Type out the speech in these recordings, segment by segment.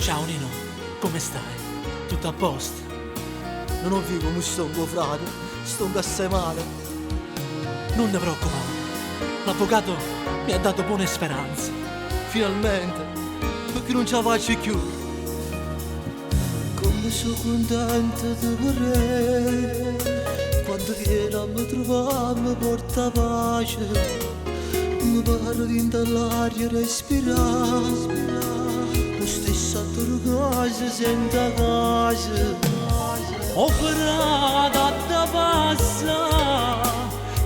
Ciao Nino, come stai? Tutto a posto? Non ho visto come sto frate, sto assai male. Non ti preoccupare, l'avvocato mi ha dato buone speranze. Finalmente, perché non ce la faccio più. Come sono contento di vorrei, quando viene a mi trovare mi porta pace. Mi pare di l'aria respirare, lo stesso a casa senza casa. Operata da passa,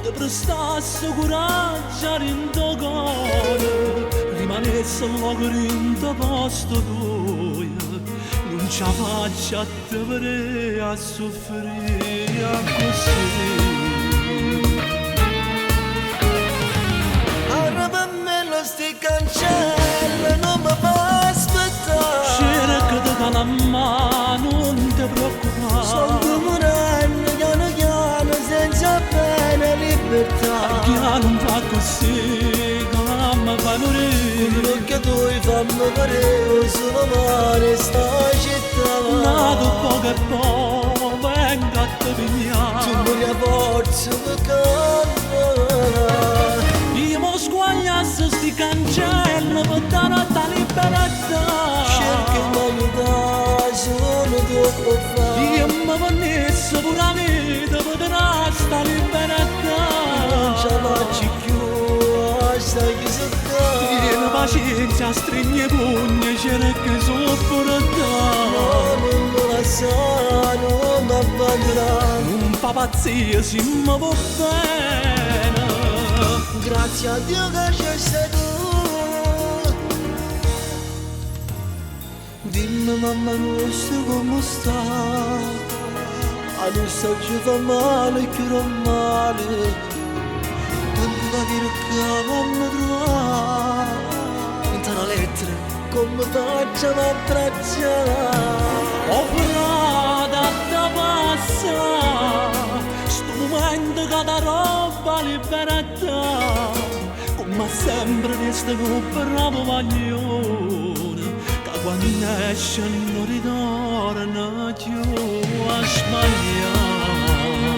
ti prestasse coraggio in tuo cuore, rimanesse l'occhio in tuo posto tuo, non ce la faccia a te vedere a soffrire così. Ora per me lo sti cancello non mi fa aspettare. C'era che ti dà la mano, non ti preoccupare. Sono morendo piano piano senza pena libertà. Chi non fa così, come fa morire. Quello che tu fammi vedere sono mare sta città. Nato poco e poco, venga a te pigliare. Tu mi hai forza per camminare. Io mo squagliasse sti cancelli per dare a ta libertà. Cerchi l'aiuta, sono troppo fa. Io mi venisse pure la vita per dare sta libertà. Non ce la faccio più, stai che si Tieni pazienza, stringi i pugni, cerchi sopportare. non me la sa, non mi abbandonare. Non fa pazzia, si mi va bene. Grazie a Dio che c'è sei tu. Dimmi mamma nostra come sta. A nostra ci fa male, che non male. Tanto da dire che mamma trovare. In una lettera, come faccio ad abbracciare. Operata da passa, sto momento che da roba libertà, come sempre resta un bravo maglione, che quando esce non ritorna più a sbagliare.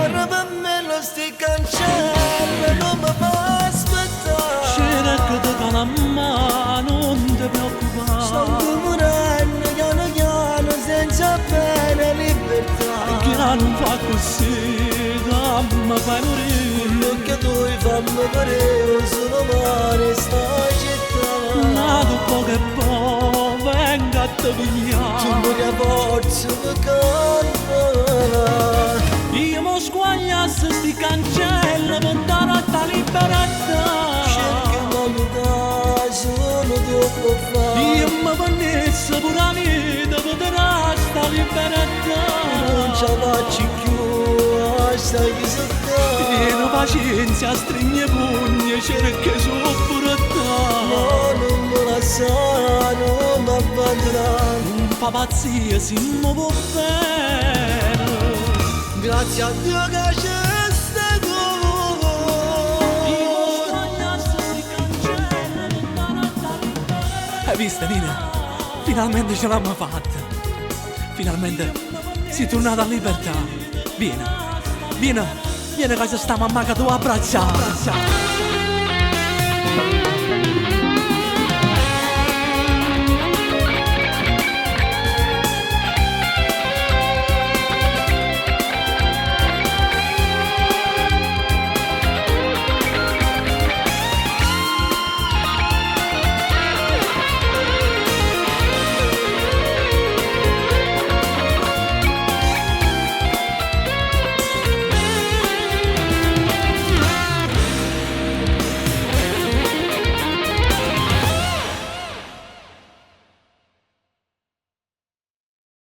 Ora per me lo sti cancello non mi fa aspettare. C'era che ti dà la mano, non ti preoccupare. Sto morendo piano piano senza pena libertà. Chi non fa così, come fai morire. Quello che tu fammi vedere sono mare sta città. Nato poco e poco, venga a te Tu pigliare. mi hai forza per camminare. Io mo squagliasse sti cancelli per dare a ta libertà. Cerchi l'aiuta, sono troppo fa. Io mi venisse pure la vita per dare sta libertà. Non ce la faccio più, stai che si Tieni pazienza, stringi i pugni, cerchi sopportare. non me la sa, non mi abbandonare. Non fa pazzia, si mi va bene. Grazie a Dio che c'è stai tu. Hai visto Nina? Finalmente ce l'abbiamo fatta. Finalmente si è tornata a libertà. Vieni, vieni, vieni che ci sta mamma che tu abbracciare.